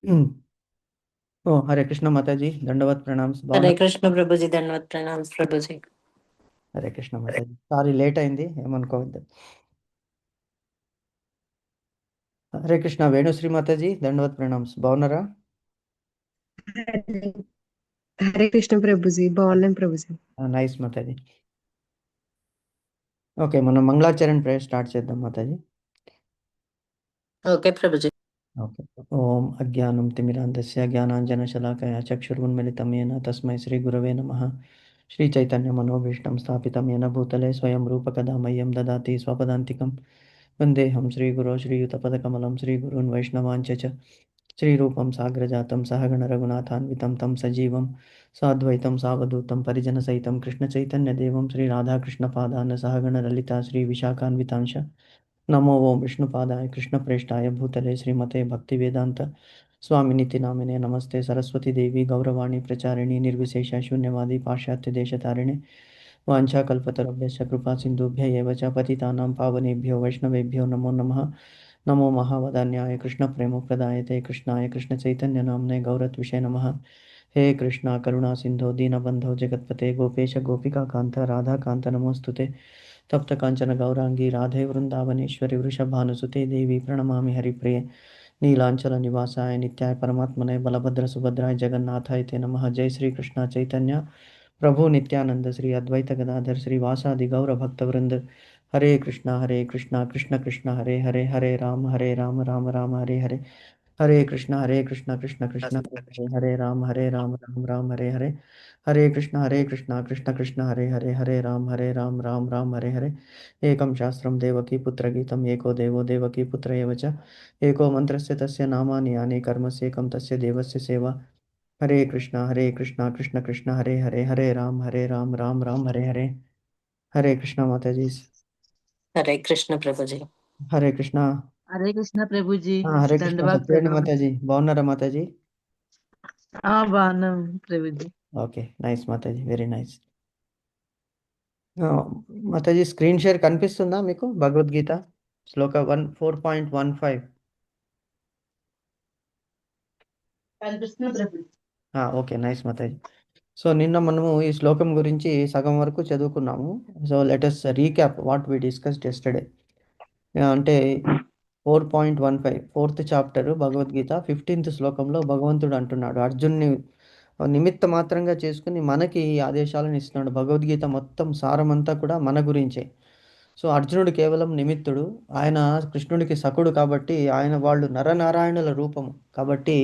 ఓ హరే కృష్ణ మాతాజీ, దండవత్ ప్రణామ్స్. హరే బాగున్నారు? Krishna Prabhuji, ధన్యవాద్ pranams Prabhuji. Hare Krishna Mataji, sorry late అయింది, ఏమనుకోవద్దు. హరే కృష్ణ వేణుశ్రీ మాతాజీ, దండవత్ ప్రణామ్స్. బాగున్నారా? హరే హరే కృష్ణ ప్రభుజీ, బాగున్నాం ప్రభుజీ. నైస్ మాతాజీ. ఓకే, మనం మంగళాచరణ్ ప్రేయర్ స్టార్ట్ చేద్దాం మాతాజీ. ఓకే ప్రభుజీ. ఓకే. ఓం అజ్ఞానం తిమిరాంధస్య జ్ఞానాంజనశలాకయ చక్షురున్మిళితం येन తస్మై శ్రీ గురవే నమః. శ్రీ చైతన్య మనోభీష్టం స్థాపితం येन భూతలే స్వయం రూపకదా మह्यं దదాతి స్వపదాంతికం. వందేహం శ్రీగురో శ్రీయుతపదకమలం శ్రీగురున్ వైష్ణవాంచ చ. శ్రీరూపం సాగ్రజాతం సహగణ రఘునాథాన్వితం తం సజీవం సాద్వైతం సావధూతం పరిజనసహితం కృష్ణచైతన్యదేవం శ్రీరాధాకృష్ణపాదాన్ సహగణ లలితా శ్రీ విశాఖాన్వితాంశ. నమో ఓం విష్ణుపాదాయ కృష్ణప్రేష్టాయ భూతలే శ్రీమతే భక్తివేదాంత స్వామినితి నామినే నమస్తే సరస్వతీదేవి గౌరవాణి ప్రచారిణి నిర్విశేష శూన్యవాది పాశ్చాత్య దేశతారిణి వాంఛాకల్పతరుభ్యశ్చ కృపా సింధుభ్య ఏవ చ పతితానాం పావనేభ్యో వైష్ణవేభ్యో నమో నమః. నమో మహావదాన్యాయ కృష్ణ ప్రేమప్రదాయతే కృష్ణాయ కృష్ణ చైతన్య నామ్నే గౌరత్విషే నమః. హే కృష్ణ కరుణా సింధో దీనబంధో జగత్పతే గోపేశ గోపికా కాంత రాధాకాంత నమోస్తుతే. తప్త కాంచన గౌరాంగి రాధే వృందావనేశ్వరి వృషభానుసుతే దేవి ప్రణమామి హరిప్రియ. నీలాంచల నివాసాయ నిత్యాయ పరమాత్మనే బలభద్ర సుభద్రాయ జగన్నాథాయ తే నమః. జై శ్రీ కృష్ణ చైతన్య ప్రభు నిత్యానంద శ్రీ అద్వైత గదాధర్ శ్రీ వాసాది గౌర భక్త వృంద. హరే కృష్ణ కృష్ణ కృష్ణ హరే హరే హరే రామ రామ రామ హరే హరే. హరే కృష్ణ కృష్ణ కృష్ణ హరే హరే రామ రామ రామ హరే హరే. హరే కృష్ణ కృష్ణ కృష్ణ హరే హరే హరే రామ రామ రామ హరే హరే. ఏకం శాస్త్రం దేవకీ పుత్రగీతం ఏకో దేవో దేవకీ పుత్ర ఏవ చ. ఏకో మంత్రస్య తస్య నామాని యాని కర్మస్యేకం తస్య దేవస్య సేవ. హరే కృష్ణ కృష్ణ కృష్ణ హరే హరే హరే రామ రామ రామ హరే హరే. హరే కృష్ణ మాతాజీ. హరే కృష్ణ ప్రభుజీ. హరే కృష్ణ. హరే కృష్ణ ప్రభుజీ, హరే కృష్ణ దండవాద్ సత్యవేణి మాతాజీ, బాగున్నారా మాతాజీ? బాగున్నాం Prabhuji. Okay, nice Mataji, very nice. Mataji screen share కనిపిస్తుందా మీకు? భగవద్గీత శ్లోక 4.15. కనిపిస్తున్న Prabhuji. Okay, nice Mataji. So నిన్న మనము ఈ శ్లోకం గురించి సగం వరకు చదువుకున్నాము. So let us recap what we discussed yesterday. అంటే 4.15 4th చాప్టర్ భగవద్గీత 15th శ్లోకంలో భగవంతుడు అంటున్నాడు, అర్జున్ని నిమిత్త మాత్రంగా చేసుకుని మనకి ఈ ఆదేశాలను ఇస్తున్నాడు. భగవద్గీత మొత్తం సారమంతా కూడా మన గురించే. సో అర్జునుడు కేవలం నిమిత్తుడు, ఆయన కృష్ణుడికి సకుడు కాబట్టి, వాళ్ళు నరనారాయణుల రూపము కాబట్టి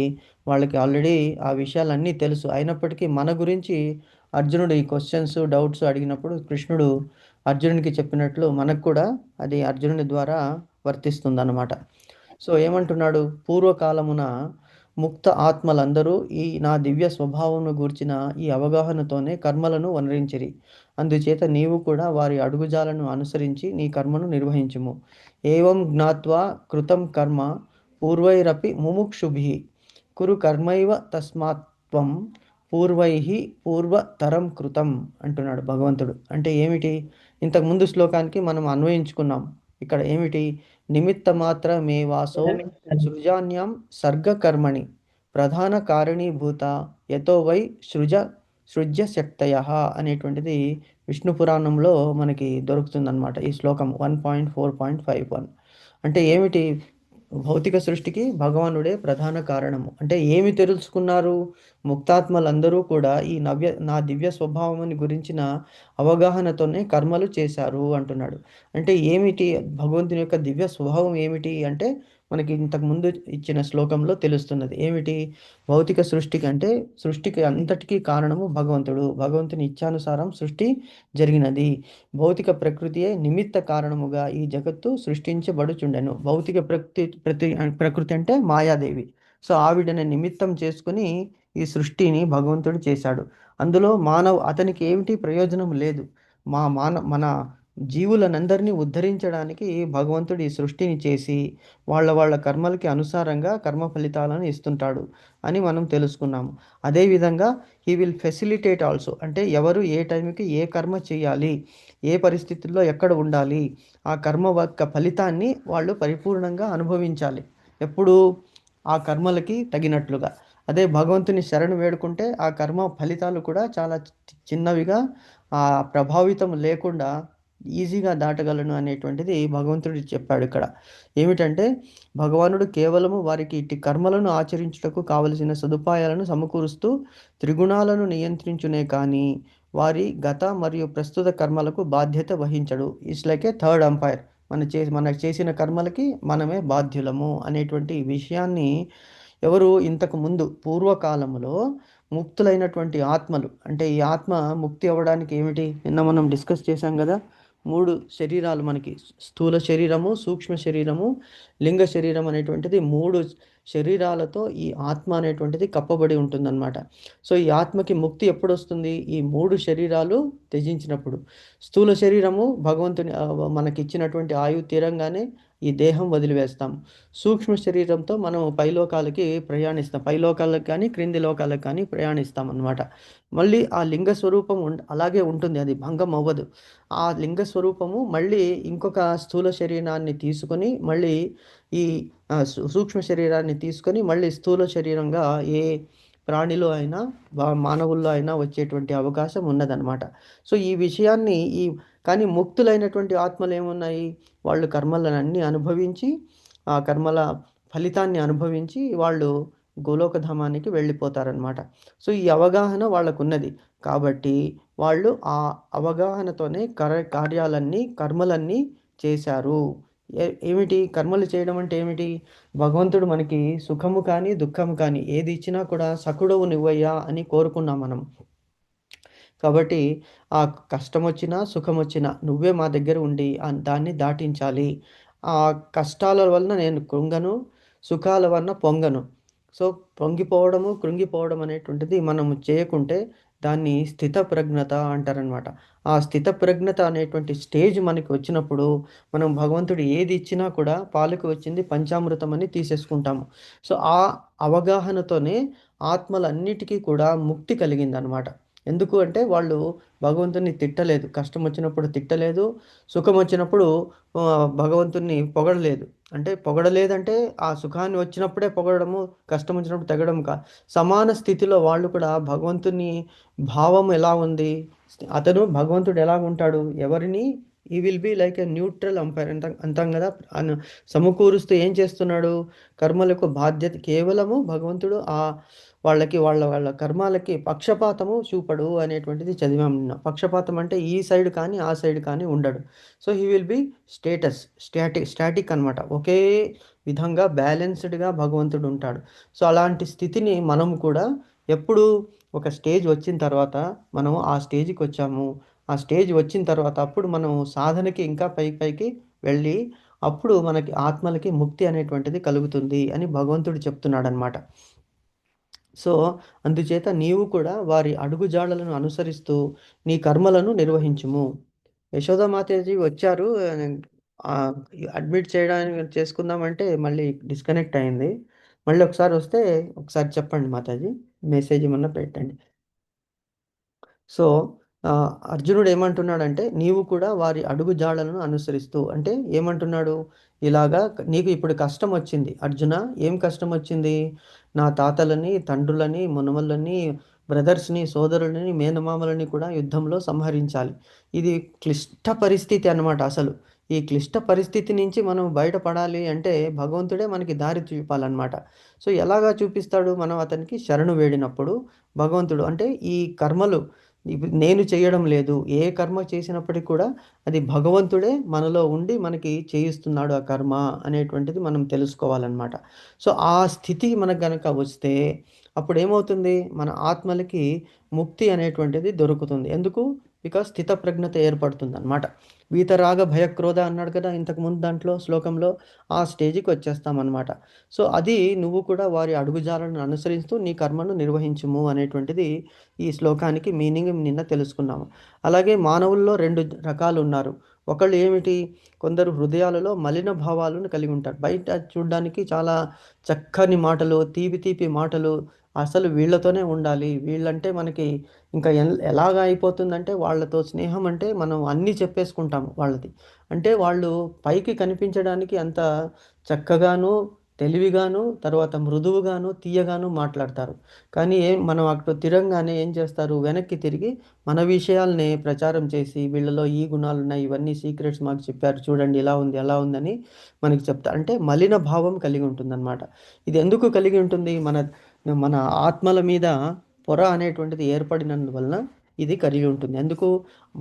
వాళ్ళకి ఆల్రెడీ ఆ విషయాలన్నీ తెలుసు. అయినప్పటికీ మన గురించి అర్జునుడు ఈ క్వశ్చన్స్ డౌట్స్ అడిగినప్పుడు కృష్ణుడు అర్జునుడికి చెప్పినట్లు మనకు కూడా అది అర్జునుడి ద్వారా వర్తిస్తుందన్నమాట. సో ఏమంటున్నాడు, పూర్వకాలమున ముక్త ఆత్మలందరూ ఈ నా దివ్య స్వభావమును గూర్చిన ఈ అవగాహనతోనే కర్మలను వనరించిరి. అందుచేత నీవు కూడా వారి అడుగుజాలను అనుసరించి నీ కర్మను నిర్వహించుము. ఏవం జ్ఞాత్వా కృతం కర్మ పూర్వైరపి ముముక్షుభిః కురు కర్మైవ తస్మాత్వం పూర్వైః పూర్వతరం కృతం అంటున్నాడు భగవంతుడు. అంటే ఏమిటి? ఇంతకుముందు శ్లోకానికి మనం అన్వయించుకున్నాం. ఇక్కడ ఏమిటి? నిమిత్త మాత్రమే వాసో సృజాన్యం సర్గకర్మణి ప్రధాన కారణీభూత యతో వై సృజ్య శక్తయ అనేటువంటిది విష్ణు పురాణంలో మనకి దొరుకుతుందన్నమాట. ఈ శ్లోకం 1.4.51 అంటే ఏమిటి? భౌతిక సృష్టికి భగవానుడే ప్రధాన కారణము. అంటే ఏమి తెలుసుకున్నారు? ముక్తాత్మలందరూ కూడా ఈ నా దివ్య స్వభావముని గురించిన అవగాహనతోనే కర్మలు చేశారు అంటున్నాడు. అంటే ఏమిటి భగవంతుని యొక్క దివ్య స్వభావం ఏమిటి అంటే మనకి ఇంతకు ముందు ఇచ్చిన శ్లోకంలో తెలుస్తున్నది. ఏమిటి? భౌతిక సృష్టికి అంటే సృష్టికి అంతటికీ కారణము భగవంతుడు. భగవంతుని ఇచ్ఛానుసారం సృష్టి జరిగినది. భౌతిక ప్రకృతియే నిమిత్త కారణముగా ఈ జగత్తు సృష్టించబడుచుండెను. భౌతిక ప్రకృతి అంటే మాయాదేవి. సో ఆవిడని నిమిత్తం చేసుకుని ఈ సృష్టిని భగవంతుడు చేశాడు. అందులో అతనికి ఏమిటి ప్రయోజనం లేదు. మన జీవులనందరినీ ఉద్ధరించడానికి భగవంతుడు ఈ సృష్టిని చేసి వాళ్ళ కర్మలకి అనుసారంగా కర్మ ఫలితాలను ఇస్తుంటాడు అని మనం తెలుసుకున్నాము. అదేవిధంగా హీ విల్ ఫెసిలిటేట్ ఆల్సో, అంటే ఎవరు ఏ టైంకి ఏ కర్మ చేయాలి, ఏ పరిస్థితుల్లో ఎక్కడ ఉండాలి, ఆ కర్మ యొక్క ఫలితాన్ని వాళ్ళు పరిపూర్ణంగా అనుభవించాలి. ఎప్పుడు? ఆ కర్మలకి తగినట్లుగా. అదే భగవంతుని శరణు వేడుకుంటే ఆ కర్మ ఫలితాలు కూడా చాలా చిన్నవిగా, ఆ ప్రభావితం లేకుండా ఈజీగా దాటగలను అనేటువంటిది భగవంతుడు చెప్పాడు ఇక్కడ. ఏమిటంటే భగవానుడు కేవలము వారికి ఇట్టి కర్మలను ఆచరించుటకు కావలసిన సదుపాయాలను సమకూరుస్తూ త్రిగుణాలను నియంత్రించునే కానీ వారి గత మరియు ప్రస్తుత కర్మలకు బాధ్యత వహించడు. It's like a third umpire. మనకు చేసిన కర్మలకి మనమే బాధ్యులము అనేటువంటి విషయాన్ని ఎవరు ఇంతకు ముందు పూర్వకాలంలో ముక్తులైనటువంటి ఆత్మలు, అంటే ఈ ఆత్మ ముక్తి అవ్వడానికి ఏమిటి, నిన్న మనం డిస్కస్ చేశాం కదా, 3 శరీరాలు మనకి, స్థూల శరీరము, సూక్ష్మ శరీరము, లింగ శరీరం అనేటువంటిది 3 శరీరాలతో ఈ ఆత్మ అనేటువంటిది కప్పబడి ఉంటుందన్నమాట. సో ఈ ఆత్మకి ముక్తి ఎప్పుడు వస్తుంది? ఈ 3 శరీరాలు త్యజించినప్పుడు. స్థూల శరీరము భగవంతుని మనకిచ్చినటువంటి ఆయువు తీరంగానే ఈ దేహం వదిలివేస్తాం. సూక్ష్మ శరీరంతో మనం పైలోకాలకి ప్రయాణిస్తాం, పైలోకాలకు కానీ క్రింది లోకాలకు కానీ ప్రయాణిస్తాం అన్నమాట. మళ్ళీ ఆ లింగ స్వరూపం అలాగే ఉంటుంది, అది భంగం అవ్వదు. ఆ లింగ స్వరూపము మళ్ళీ ఇంకొక స్థూల శరీరాన్ని తీసుకొని మళ్ళీ ఈ సూక్ష్మ శరీరాన్ని తీసుకొని మళ్ళీ స్థూల శరీరంగా ఏ ప్రాణిలో అయినా మానవుల్లో అయినా వచ్చేటువంటి అవకాశం ఉన్నదన్నమాట. సో ఈ విషయాన్ని కానీ ముక్తులైనటువంటి ఆత్మలు ఏమున్నాయి, వాళ్ళు కర్మలను అన్నీ అనుభవించి ఆ కర్మల ఫలితాన్ని అనుభవించి వాళ్ళు గోలోకధామానికి వెళ్ళిపోతారనమాట. సో ఈ అవగాహన వాళ్ళకున్నది కాబట్టి వాళ్ళు ఆ అవగాహనతోనే కార్యాలన్నీ కర్మలన్నీ చేశారు. ఏమిటి కర్మలు చేయడం అంటే ఏమిటి? భగవంతుడు మనకి సుఖము కానీ దుఃఖము కానీ ఏది ఇచ్చినా కూడా సకుడవు నువ్వయ్యా అని కోరుకున్నాం మనం. కాబట్టి ఆ కష్టం వచ్చినా సుఖం వచ్చినా నువ్వే మా దగ్గర ఉండి దాన్ని దాటించాలి. ఆ కష్టాల వలన నేను కృంగను, సుఖాల వలన పొంగను. సో పొంగిపోవడము కృంగిపోవడం అనేటువంటిది మనం చేయకుంటే దాన్ని స్థితప్రజ్ఞత అంటారనమాట. ఆ స్థితప్రజ్ఞత అనేటువంటి స్టేజ్ మనకి వచ్చినప్పుడు మనం భగవంతుడు ఏది ఇచ్చినా కూడా పాలకు వచ్చింది పంచామృతం అని తీసేసుకుంటాము. సో ఆ అవగాహనతోనే ఆత్మలన్నిటికీ కూడా ముక్తి కలిగిందనమాట. ఎందుకు అంటే వాళ్ళు భగవంతుని తిట్టలేదు, కష్టం వచ్చినప్పుడు తిట్టలేదు, సుఖం వచ్చినప్పుడు భగవంతుని పొగడలేదు. అంటే పొగడలేదంటే ఆ సుఖాన్ని వచ్చినప్పుడే పొగడము, కష్టం వచ్చినప్పుడు తెగడం సమాన స్థితిలో వాళ్ళు కూడా భగవంతుని భావం ఎలా ఉంది, అతను భగవంతుడు ఎలా ఉంటాడు, ఎవరిని ఈ will be like a neutral umpire అంటాం కదా, సమకూరుస్తూ ఏం చేస్తున్నాడు, కర్మలకు బాధ్యత కేవలము భగవంతుడు వాళ్ళ కర్మాలకి పక్షపాతము చూపడు అనేటువంటిది చదివాం నిన్న. పక్షపాతం అంటే ఈ సైడ్ కానీ ఆ సైడ్ కానీ ఉండడు. So he will be static అనమాట. ఒకే విధంగా బ్యాలెన్స్డ్గా భగవంతుడు ఉంటాడు. సో అలాంటి స్థితిని మనం కూడా ఎప్పుడు ఒక స్టేజ్ వచ్చిన తర్వాత మనం ఆ స్టేజ్కి వచ్చాము, ఆ స్టేజ్ వచ్చిన తర్వాత అప్పుడు మనం సాధనకి ఇంకా పైకి వెళ్ళి అప్పుడు మనకి ఆత్మలకి ముక్తి అనేటువంటిది కలుగుతుంది అని భగవంతుడు చెప్తున్నాడు అనమాట. సో అందుచేత నీవు కూడా వారి అడుగుజాడలను అనుసరిస్తూ నీ కర్మలను నిర్వహించుము. యశోదామాతాజీ వచ్చారు, అడ్మిట్ చేయడానికి చేసుకుందామంటే మళ్ళీ డిస్కనెక్ట్ అయింది. మళ్ళీ ఒకసారి వస్తే ఒకసారి చెప్పండి మాతాజీ, మెసేజ్ ఏమన్నా పెట్టండి. సో అర్జునుడు ఏమంటున్నాడంటే నీవు కూడా వారి అడుగుజాడలను అనుసరిస్తూ, అంటే ఏమంటున్నాడు, ఇలాగా నీకు ఇప్పుడు కష్టం వచ్చింది అర్జున. ఏం కష్టం వచ్చింది? నా తాతలని, తండ్రులని, మునమలని, బ్రదర్స్ని, సోదరులని, మేనమామలని కూడా యుద్ధంలో సంహరించాలి. ఇది క్లిష్ట పరిస్థితి అన్నమాట. అసలు ఈ క్లిష్ట పరిస్థితి నుంచి మనం బయటపడాలి అంటే భగవంతుడే మనకి దారి చూపాలన్నమాట. సో ఎలాగా చూపిస్తాడు? మనం అతనికి శరణు వేడినప్పుడు భగవంతుడు, అంటే ఈ కర్మలు నేను చేయడం లేదు, ఏ కర్మ చేసినప్పటికీ కూడా అది భగవంతుడే మనలో ఉండి మనకి చేయిస్తున్నాడు ఆ కర్మ అనేటువంటిది మనం తెలుసుకోవాలన్నమాట. సో ఆ స్థితి మనకు గనక వస్తే అప్పుడు ఏమవుతుంది, మన ఆత్మలకి ముక్తి అనేటువంటిది దొరుకుతుంది. ఎందుకు? బికాస్ స్థితప్రజ్ఞత ఏర్పడుతుంది అనమాట. వీతరాగ భయక్రోధ అన్నాడు కదా ఇంతకుముందు దాంట్లో శ్లోకంలో, ఆ స్టేజ్కి వచ్చేస్తామన్నమాట. సో అది నువ్వు కూడా వారి అడుగుజాలను అనుసరిస్తూ నీ కర్మను నిర్వహించుము అనేటువంటిది ఈ శ్లోకానికి మీనింగ్ నిన్న తెలుసుకున్నాము. అలాగే మానవుల్లో 2 రకాలు ఉన్నారు. ఒకళ్ళు ఏమిటి, కొందరు హృదయాలలో మలిన భావాలను కలిగి ఉంటారు. బయట చూడడానికి చాలా చక్కని మాటలు, తీపి మాటలు, అసలు వీళ్ళతోనే ఉండాలి, వీళ్ళంటే మనకి ఇంకా ఎలాగ అయిపోతుందంటే వాళ్ళతో స్నేహం అంటే మనం అన్నీ చెప్పేసుకుంటాము వాళ్ళది. అంటే వాళ్ళు పైకి కనిపించడానికి అంత చక్కగాను తెలివిగాను, తర్వాత మృదువుగాను, తీయగాను మాట్లాడతారు. కానీ మనం అటు తిరంగానే ఏం చేస్తారు, వెనక్కి తిరిగి మన విషయాల్ని ప్రచారం చేసి వీళ్ళలో ఈ గుణాలున్నాయి, ఇవన్నీ సీక్రెట్స్ మాకు చెప్పారు చూడండి, ఇలా ఉంది అలా ఉందని మనకి చెప్తారు. అంటే మలిన భావం కలిగి ఉంటుందన్నమాట. ఇది ఎందుకు కలిగి ఉంటుంది, మన మన ఆత్మల మీద పొర అనేటువంటిది ఏర్పడినందువలన ఇది కలిగి ఉంటుంది. ఎందుకు,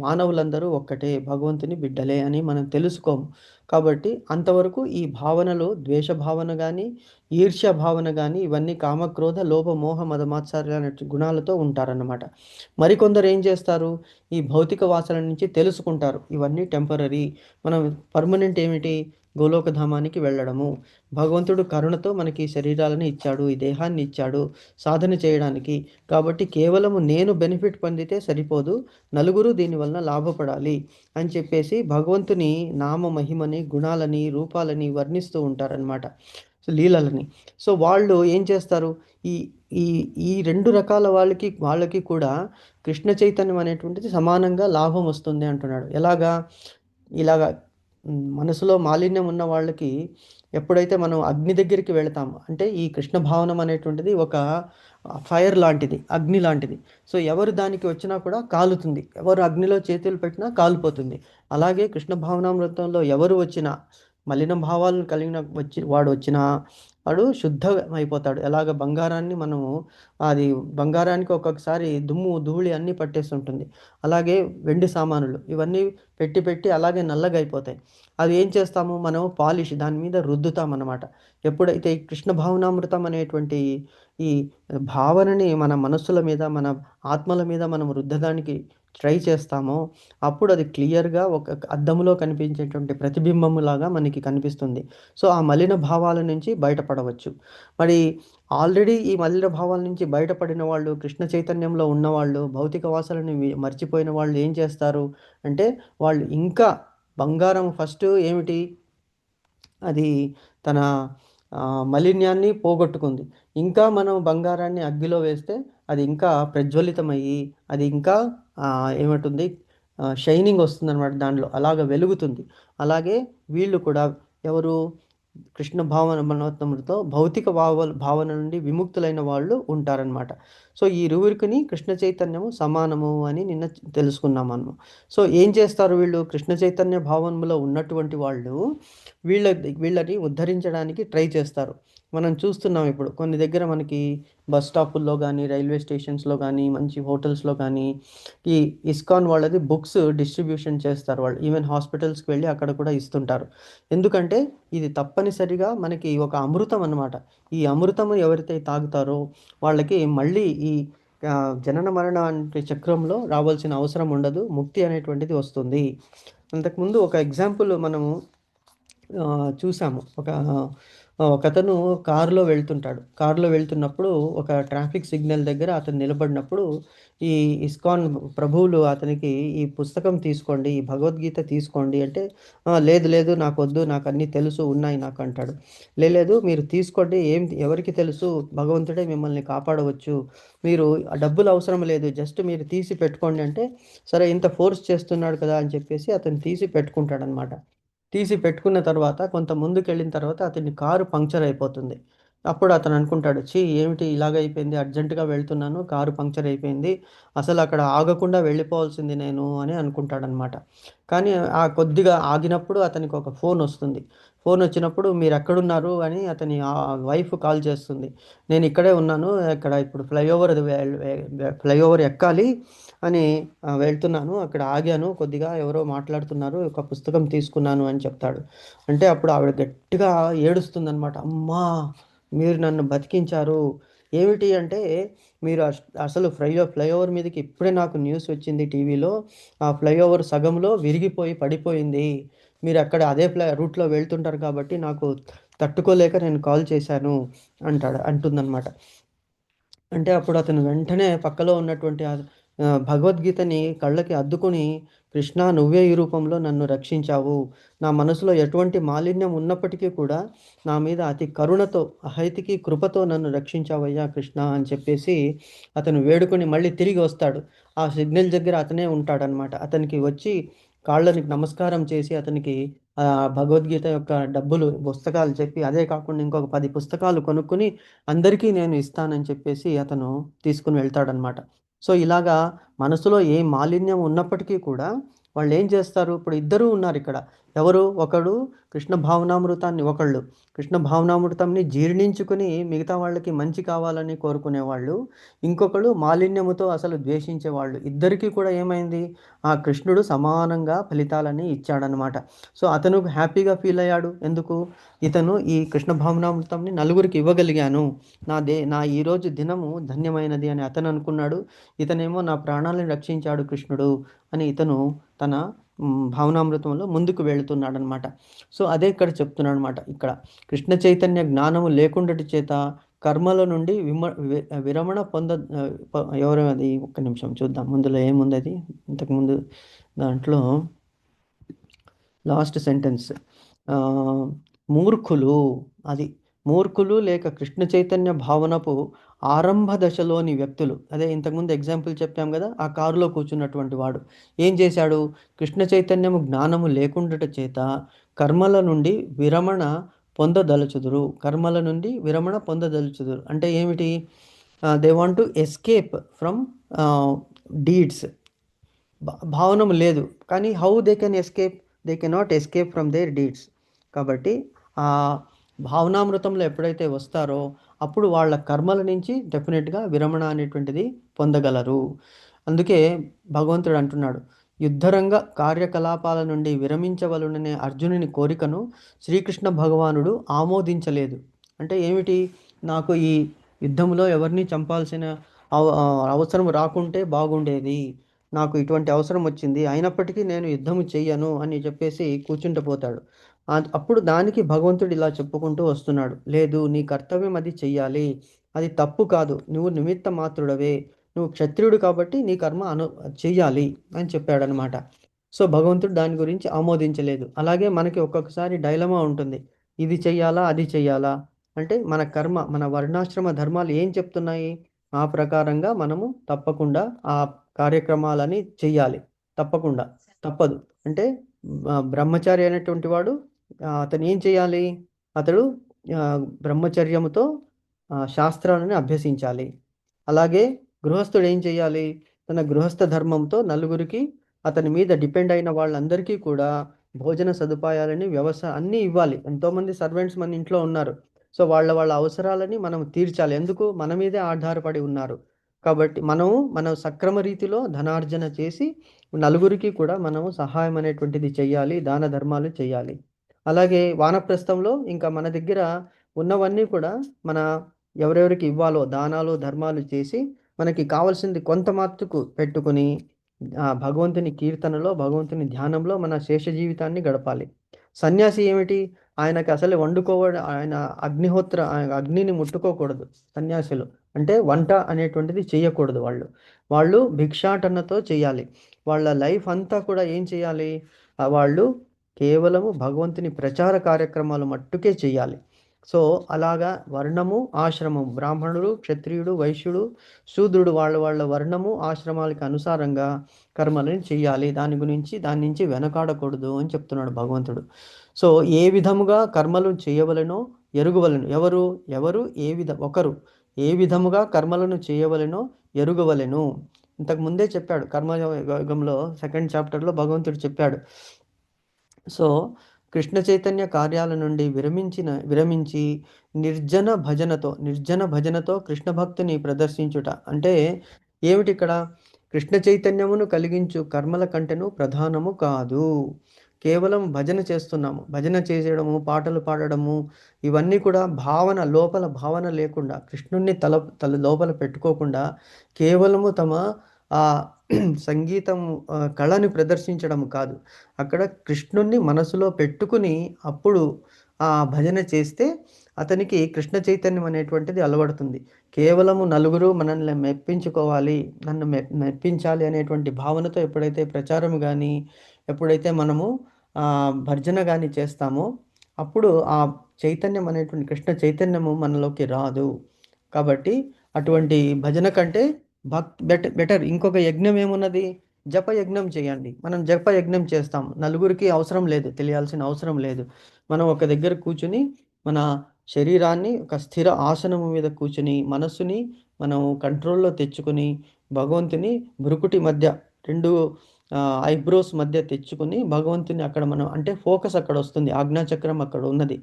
మానవులందరూ ఒక్కటే, భగవంతుని బిడ్డలే అని మనం తెలుసుకోము. కాబట్టి అంతవరకు ఈ భావనలు, ద్వేష భావన కానీ, ఈర్ష్య భావన కానీ, ఇవన్నీ కామక్రోధ లోభ మోహ మద మాత్సర్య అనే గుణాలతో ఉంటారన్నమాట. మరికొందరు ఏం చేస్తారు, ఈ భౌతిక వాసన నుంచి తెలుసుకుంటారు ఇవన్నీ టెంపరరీ, మనం పర్మనెంట్ ఏమిటి, గోలోకధామానికి వెళ్ళడము. భగవంతుడు కరుణతో మనకి ఈ శరీరాలను ఇచ్చాడు, ఈ దేహాన్ని ఇచ్చాడు సాధన చేయడానికి. కాబట్టి కేవలము నేను బెనిఫిట్ పొందితే సరిపోదు, నలుగురు దీనివలన లాభపడాలి అని చెప్పేసి భగవంతుని నామ మహిమని, గుణాలని, రూపాలని వర్ణిస్తూ ఉంటారనమాట. సో లీలలని. సో వాళ్ళు ఏం చేస్తారు, ఈ ఈ ఈ రెండు రకాల వాళ్ళకి కూడా కృష్ణ చైతన్యం అనేటువంటిది సమానంగా లాభం వస్తుంది అంటున్నాడు. ఇలాగా మనసులో మాలిన్యం ఉన్న వాళ్ళకి ఎప్పుడైతే మనం అగ్ని దగ్గరికి వెళతాము, అంటే ఈ కృష్ణ భావనం అనేటువంటిది ఒక ఫైర్ లాంటిది, అగ్ని లాంటిది. సో ఎవరు దానికి వచ్చినా కూడా కాలుతుంది, ఎవరు అగ్నిలో చేతులు పెట్టినా కాలిపోతుంది. అలాగే కృష్ణ భావనామృతంలో ఎవరు వచ్చినా, మలిన భావాలను కలిగిన వాడు వచ్చినా వాడు శుద్ధమైపోతాడు. ఎలాగ బంగారాన్ని మనము, అది బంగారానికి ఒక్కొక్కసారి దుమ్ము ధూళి అన్నీ పట్టేస్తుంటుంది, అలాగే వెండి సామానులు ఇవన్నీ పెట్టి పెట్టి అలాగే నల్లగా అయిపోతాయి. అది ఏం చేస్తాము, మనం పాలిష్ దాని మీద రుద్దుతాం అన్నమాట. ఎప్పుడైతే ఈ కృష్ణ భావనామృతం అనేటువంటి ఈ భావనని మన మనస్సుల మీద, మన ఆత్మల మీద మనం రుద్దడానికి ట్రై చేస్తామో, అప్పుడు అది క్లియర్గా ఒక అద్దంలో కనిపించేటువంటి ప్రతిబింబములాగా మనకి కనిపిస్తుంది. సో ఆ మలిన భావాల నుంచి బయటపడవచ్చు. మరి ఆల్రెడీ ఈ మలిన భావాల నుంచి బయటపడిన వాళ్ళు, కృష్ణ చైతన్యంలో ఉన్నవాళ్ళు, భౌతిక వాసనని మర్చిపోయిన వాళ్ళు ఏం చేస్తారు అంటే, వాళ్ళు ఇంకా బంగారం ఫస్ట్ ఏమిటి, అది తన మలిన్యాన్ని పోగొట్టుకుంది. ఇంకా మనం బంగారాన్ని అగ్గిలో వేస్తే అది ఇంకా ప్రజ్వలితమయ్యి, అది ఇంకా ఏమంటుంది, షైనింగ్ వస్తుందన్నమాట, దాంట్లో అలాగ వెలుగుతుంది. అలాగే వీళ్ళు కూడా ఎవరు, కృష్ణ భావనతో భౌతిక భావన నుండి విముక్తులైన వాళ్ళు ఉంటారనమాట. సో ఈ ఇరువురికి కృష్ణ చైతన్యము సమానము అని నిన్న తెలుసుకున్నాం మనం. సో ఏం చేస్తారు వీళ్ళు, కృష్ణ చైతన్య భావనలో ఉన్నటువంటి వాళ్ళు వీళ్ళని ఉద్ధరించడానికి ట్రై చేస్తారు. మనం చూస్తున్నాం ఇప్పుడు కొన్ని దగ్గర మనకి బస్ స్టాపుల్లో కానీ, రైల్వే స్టేషన్స్లో కానీ, మంచి హోటల్స్లో కానీ ఈ ఇస్కాన్ వాళ్ళది బుక్స్ డిస్ట్రిబ్యూషన్ చేస్తారు వాళ్ళు. ఈవెన్ హాస్పిటల్స్కి వెళ్ళి అక్కడ కూడా ఇస్తుంటారు. ఎందుకంటే ఇది తప్పనిసరిగా మనకి ఒక అమృతం అన్నమాట. ఈ అమృతం ఎవరైతే తాగుతారో వాళ్ళకి మళ్ళీ ఈ జనన మరణ అంటే చక్రంలో రావాల్సిన అవసరం ఉండదు, ముక్తి అనేటువంటిది వస్తుంది. అంతకుముందు ఒక ఎగ్జాంపుల్ మనము చూసాము. ఒకతను కారులో వెళ్తున్నప్పుడు ఒక ట్రాఫిక్ సిగ్నల్ దగ్గర అతను నిలబడినప్పుడు ఈ ఇస్కాన్ ప్రభువులు అతనికి ఈ పుస్తకం తీసుకోండి, ఈ భగవద్గీత తీసుకోండి అంటే, లేదు లేదు నాకు వద్దు, నాకు అన్నీ తెలుసు ఉన్నాయి నాకు అంటాడు. లేదు మీరు తీసుకోండి, ఎవరికి తెలుసు, భగవంతుడే మిమ్మల్ని కాపాడవచ్చు, మీరు డబ్బులు అవసరం లేదు, జస్ట్ మీరు తీసి పెట్టుకోండి అంటే, సరే ఇంత ఫోర్స్ చేస్తున్నాడు కదా అని చెప్పేసి అతను తీసి పెట్టుకుంటాడనమాట. తీసి పెట్టుకున్న తర్వాత కొంత ముందుకు వెళ్ళిన తర్వాత అతని కారు పంక్చర్ అయిపోతుంది. అప్పుడు అతను అనుకుంటాడు, ఏమిటి ఇలాగ అయిపోయింది, అర్జెంటుగా వెళ్తున్నాను, కారు పంక్చర్ అయిపోయింది, అసలు అక్కడ ఆగకుండా వెళ్ళిపోవాల్సింది నేను అని అనుకుంటాడనమాట. కానీ ఆ కొద్దిగా ఆగినప్పుడు అతనికి ఒక ఫోన్ వస్తుంది. ఫోన్ వచ్చినప్పుడు మీరు ఎక్కడున్నారు అని అతని వైఫ్ కాల్ చేస్తుంది. నేను ఇక్కడే ఉన్నాను, ఇక్కడ ఇప్పుడు ఫ్లైఓవర్ ఎక్కాలి అని వెళ్తున్నాను, అక్కడ ఆగాను, కొద్దిగా ఎవరో మాట్లాడుతున్నారు, ఒక పుస్తకం తీసుకున్నాను అని చెప్తాడు. అంటే అప్పుడు ఆవిడ గట్టిగా ఏడుస్తుందనమాట, అమ్మా మీరు నన్ను బతికించారు. ఏమిటి అంటే, మీరు అసలు ఫ్లైఓవర్ మీదకి ఇప్పుడే నాకు న్యూస్ వచ్చింది టీవీలో, ఆ ఫ్లైఓవర్ సగంలో విరిగిపోయి పడిపోయింది, మీరు అక్కడ అదే రూట్లో వెళ్తుంటారు కాబట్టి నాకు తట్టుకోలేక నేను కాల్ చేశాను అంటుందన్నమాట. అంటే అప్పుడు అతను వెంటనే పక్కలో ఉన్నటువంటి భగవద్గీతని కళ్ళకి అద్దుకుని, కృష్ణ నువ్వే ఈ రూపంలో నన్ను రక్షించావు, నా మనసులో ఎటువంటి మాలిన్యం ఉన్నప్పటికీ కూడా నా మీద అతి కరుణతో, అహైతికి కృపతో నన్ను రక్షించావయ్యా కృష్ణ అని చెప్పేసి అతను వేడుకొని మళ్ళీ తిరిగి వస్తాడు. ఆ సిగ్నల్ దగ్గర అతనే ఉంటాడనమాట. అతనికి వచ్చి కాళ్ళనికి నమస్కారం చేసి అతనికి భగవద్గీత యొక్క డబ్బులు పుస్తకాలు చెప్పి అదే కాకుండా ఇంకొక 10 పుస్తకాలు కొనుక్కొని అందరికీ నేను ఇస్తానని చెప్పేసి అతను తీసుకుని వెళ్తాడనమాట. సో ఇలాగా మనసులో ఏ మాలిన్యం ఉన్నప్పటికీ కూడా వాళ్ళు ఏం చేస్తారు, ఇప్పుడు ఇద్దరూ ఉన్నారు ఇక్కడ. ఎవరు, ఒకడు కృష్ణ భావనామృతాన్ని, ఒకళ్ళు కృష్ణ భావనామృతంని జీర్ణించుకుని మిగతా వాళ్ళకి మంచి కావాలని కోరుకునేవాళ్ళు, ఇంకొకళ్ళు మాలిన్యముతో అసలు ద్వేషించేవాళ్ళు. ఇద్దరికీ కూడా ఏమైంది, ఆ కృష్ణుడు సమానంగా ఫలితాలని ఇచ్చాడనమాట. సో అతను హ్యాపీగా ఫీల్ అయ్యాడు. ఎందుకు, ఇతను ఈ కృష్ణ భావనామృతంని నలుగురికి ఇవ్వగలిగాను, నా ఈరోజు దినము ధన్యమైనది అని అతను అనుకున్నాడు. ఇతనేమో నా ప్రాణాలను రక్షించాడు కృష్ణుడు అని ఇతను తన భావనామృతంలో ముందుకు వెళుతున్నాడనమాట. సో అదే ఇక్కడ చెప్తున్నాడు అనమాట. ఇక్కడ కృష్ణ చైతన్య జ్ఞానము లేకుండాటి చేత కర్మల నుండి విరమణ ఎవరు, అది ఒక్క నిమిషం చూద్దాం ముందులో ఏముంది, అది ఇంతకుముందు దాంట్లో లాస్ట్ సెంటెన్స్, మూర్ఖులు, అది మూర్ఖులు లేక కృష్ణ చైతన్య భావనపు ఆరంభ దశలోని వ్యక్తులు. అదే ఇంతకుముందు ఎగ్జాంపుల్ చెప్పాం కదా, ఆ కారులో కూర్చున్నటువంటి వాడు ఏం చేశాడు, కృష్ణ చైతన్యము జ్ఞానము లేకుండాట చేత కర్మల నుండి విరమణ పొందదలుచుదురు. కర్మల నుండి విరమణ పొందదలుచుదురు అంటే ఏమిటి, they want to escape from deeds. భావనం లేదు కానీ how they can escape, they cannot escape from their deeds. కాబట్టి ఆ భావనామృతంలో ఎప్పుడైతే వస్తారో అప్పుడు వాళ్ళ కర్మల నుంచి డెఫినెట్గా విరమణ అనేటువంటిది పొందగలరు. అందుకే భగవంతుడు అంటున్నాడు, యుద్ధరంగ కార్యకలాపాల నుండి విరమించవలననే అర్జునుని కోరికను శ్రీకృష్ణ భగవానుడు ఆమోదించలేదు. అంటే ఏమిటి, నాకు ఈ యుద్ధంలో ఎవరిని చంపాల్సిన అవసరం రాకుంటే బాగుండేది, నాకు ఇటువంటి అవసరం వచ్చింది, అయినప్పటికీ నేను యుద్ధము చెయ్యను అని చెప్పేసి కూర్చుండిపోతాడు. అప్పుడు దానికి భగవంతుడు ఇలా చెప్పుకుంటూ వస్తున్నాడు, లేదు నీ కర్తవ్యం అది చెయ్యాలి, అది తప్పు కాదు, నువ్వు నిమిత్త మాత్రుడవే, నువ్వు క్షత్రియుడు కాబట్టి నీ కర్మ చెయ్యాలి అని చెప్పాడనమాట. సో భగవంతుడు దాని గురించి ఆమోదించలేదు. అలాగే మనకి ఒక్కొక్కసారి డైలమా ఉంటుంది, ఇది చెయ్యాలా అది చెయ్యాలా అంటే మన కర్మ, మన వర్ణాశ్రమ ధర్మాలు ఏం చెప్తున్నాయి, ఆ ప్రకారంగా మనము తప్పకుండా ఆ కార్యక్రమాలని చెయ్యాలి, తప్పకుండా తప్పదు. అంటే బ్రహ్మచారి అయినటువంటి వాడు అతను ఏం చేయాలి, అతడు బ్రహ్మచర్యముతో శాస్త్రాలను అభ్యసించాలి. అలాగే గృహస్థుడు ఏం చేయాలి, తన గృహస్థ ధర్మంతో నలుగురికి, అతని మీద డిపెండ్ అయిన వాళ్ళందరికీ కూడా భోజన సదుపాయాలని, వ్యవస్థ అన్నీ ఇవ్వాలి. ఎంతోమంది సర్వెంట్స్ మన ఇంట్లో ఉన్నారు. సో వాళ్ళ అవసరాలని మనం తీర్చాలి. ఎందుకు, మన మీదే ఆధారపడి ఉన్నారు కాబట్టి మనం సక్రమ రీతిలో ధనార్జన చేసి నలుగురికి కూడా మనము సహాయం అనేటువంటిది చెయ్యాలి, దాన ధర్మాలు చెయ్యాలి. అలాగే వానప్రస్థంలో ఇంకా మన దగ్గర ఉన్నవన్నీ కూడా మన ఎవరెవరికి ఇవ్వాలో దానాలు ధర్మాలు చేసి మనకి కావాల్సింది కొంత మట్టుకు పెట్టుకుని భగవంతుని కీర్తనలో, భగవంతుని ధ్యానంలో మన శేష జీవితాన్ని గడపాలి. సన్యాసి ఏమిటి, ఆయనకి అసలు ఆయన అగ్నిని ముట్టుకోకూడదు సన్యాసులు. అంటే వంట అనేటువంటిది చేయకూడదు. వాళ్ళు భిక్షాటనతో చేయాలి. వాళ్ళ లైఫ్ అంతా కూడా ఏం చేయాలి, వాళ్ళు కేవలము భగవంతుని ప్రచార కార్యక్రమాలు మట్టుకే చేయాలి. సో అలాగా వర్ణము ఆశ్రమం, బ్రాహ్మణుడు క్షత్రియుడు వైశ్యుడు శూద్రుడు వాళ్ళ వర్ణము ఆశ్రమాలకి అనుసారంగా కర్మలను చెయ్యాలి. దాని నుంచి వెనకాడకూడదు అని చెప్తున్నాడు భగవంతుడు. సో ఏ విధముగా కర్మలు చేయవలెనో ఎరుగవలెను, ఒకరు ఏ విధముగా కర్మలను చేయవలెనో ఎరుగవలెను. ఇంతకు ముందే చెప్పాడు, కర్మయోగంలో 2nd చాప్టర్లో భగవంతుడు చెప్పాడు. సో కృష్ణ చైతన్య కార్యాల నుండి విరమించి నిర్జన భజనతో కృష్ణ భక్తిని ప్రదర్శించుట. అంటే ఏమిటి ఇక్కడ, కృష్ణ చైతన్యమును కలిగించు కర్మల కంటెను ప్రధానము కాదు. కేవలం భజన చేస్తున్నాము, భజన చేయడము, పాటలు పాడడము, ఇవన్నీ కూడా లోపల భావన లేకుండా, కృష్ణుణ్ణి తల లోపల పెట్టుకోకుండా కేవలము తమ ఆ సంగీతం కళని ప్రదర్శించడం కాదు. అక్కడ కృష్ణుణ్ణి మనసులో పెట్టుకుని అప్పుడు ఆ భజన చేస్తే అతనికి కృష్ణ చైతన్యం అనేటువంటిది అలవడుతుంది. కేవలము నలుగురు మనల్ని మెప్పించుకోవాలి, నన్ను మెప్పించాలి అనేటువంటి భావనతో ఎప్పుడైతే ప్రచారం కానీ, ఎప్పుడైతే మనము భర్జన కానీ చేస్తామో అప్పుడు ఆ చైతన్యం అనేటువంటి కృష్ణ చైతన్యము మనలోకి రాదు. కాబట్టి అటువంటి భజన కంటే బెటర్ ఇంకొక యజ్ఞం ఏమున్నది, జపయజ్ఞం చేయండి. మనం జపయజ్ఞం చేస్తాం. నలుగురికి అవసరం లేదు, తెలియాల్సిన అవసరం లేదు. మనం ఒక దగ్గర కూర్చుని మన శరీరాన్ని ఒక స్థిర ఆసనము మీద కూర్చుని మనస్సుని మనం కంట్రోల్లో తెచ్చుకొని భగవంతుని భృకుటి మధ్య రెండు ఐబ్రోస్ మధ్య తెచ్చుకొని భగవంతుని అక్కడ మనం అంటే ఫోకస్ అక్కడ వస్తుంది, ఆజ్ఞాచక్రం అక్కడ ఉన్నది.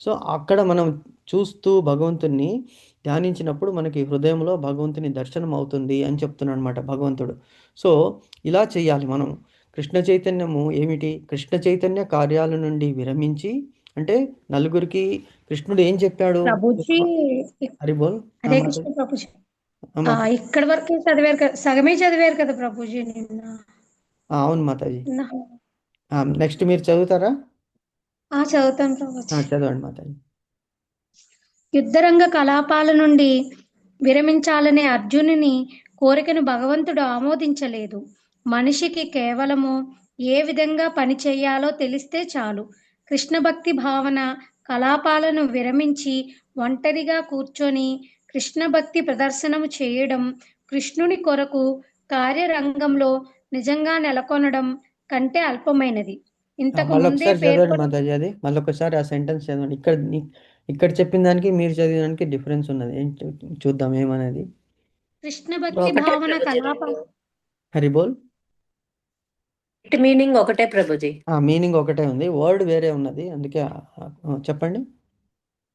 సో అక్కడ మనం చూస్తూ భగవంతుని ధ్యానించినప్పుడు మనకి హృదయంలో భగవంతుని దర్శనం అవుతుంది అని చెప్తున్నాడు అనమాట భగవంతుడు. సో ఇలా చేయాలి మనం. కృష్ణ చైతన్యము ఏమిటి? కృష్ణ చైతన్య కార్యాల నుండి విరమించి అంటే నలుగురికి కృష్ణుడు ఏం చెప్పాడు? ప్రభుజీ హరిబోల్. హరే కృష్ణ ప్రభుజీ. ఇక్కడ వరకే చదివారు కదా, సగమే చదివారు కదా ప్రభుజీ నిన్న. అవును మాతాజీ. నెక్స్ట్ మీరు చదువుతారా? చదువుతాను ప్రభుజీ. చదవండి మాతాజీ. యుద్ధరంగ కలాపాల నుండి విరమించాలనే అర్జునుని కోరికను భగవంతుడు ఆమోదించలేదు. మనిషికి కేవలము ఏ విధంగా పని చేయాలో తెలిస్తే చాలు. కృష్ణ భక్తి భావన కలాపాలను విరమించి ఒంటరిగా కూర్చొని కృష్ణ భక్తి ప్రదర్శనము చేయడం, కృష్ణుని కొరకు కార్యరంగంలో నిజంగా నెలకొనడం కంటే అల్పమైనది. ఇంతకు ముందే చదవండి మాతాజీ. అది మళ్ళొకసారి ఆ సెంటెన్స్ చదవండి. ఇక్కడ చెప్పిన దానికి మీరు చదివిన దానికి డిఫరెన్స్ ఉన్నది. చూద్దాం ఏమనేది. కృష్ణ భక్తి భావన కలాప హరిబోల్. మీనింగ్ ఒకటే ప్రభుజీ. మీనింగ్ ఒకటే ఉంది, వర్డ్ వేరే ఉన్నది, అందుకే చెప్పండి.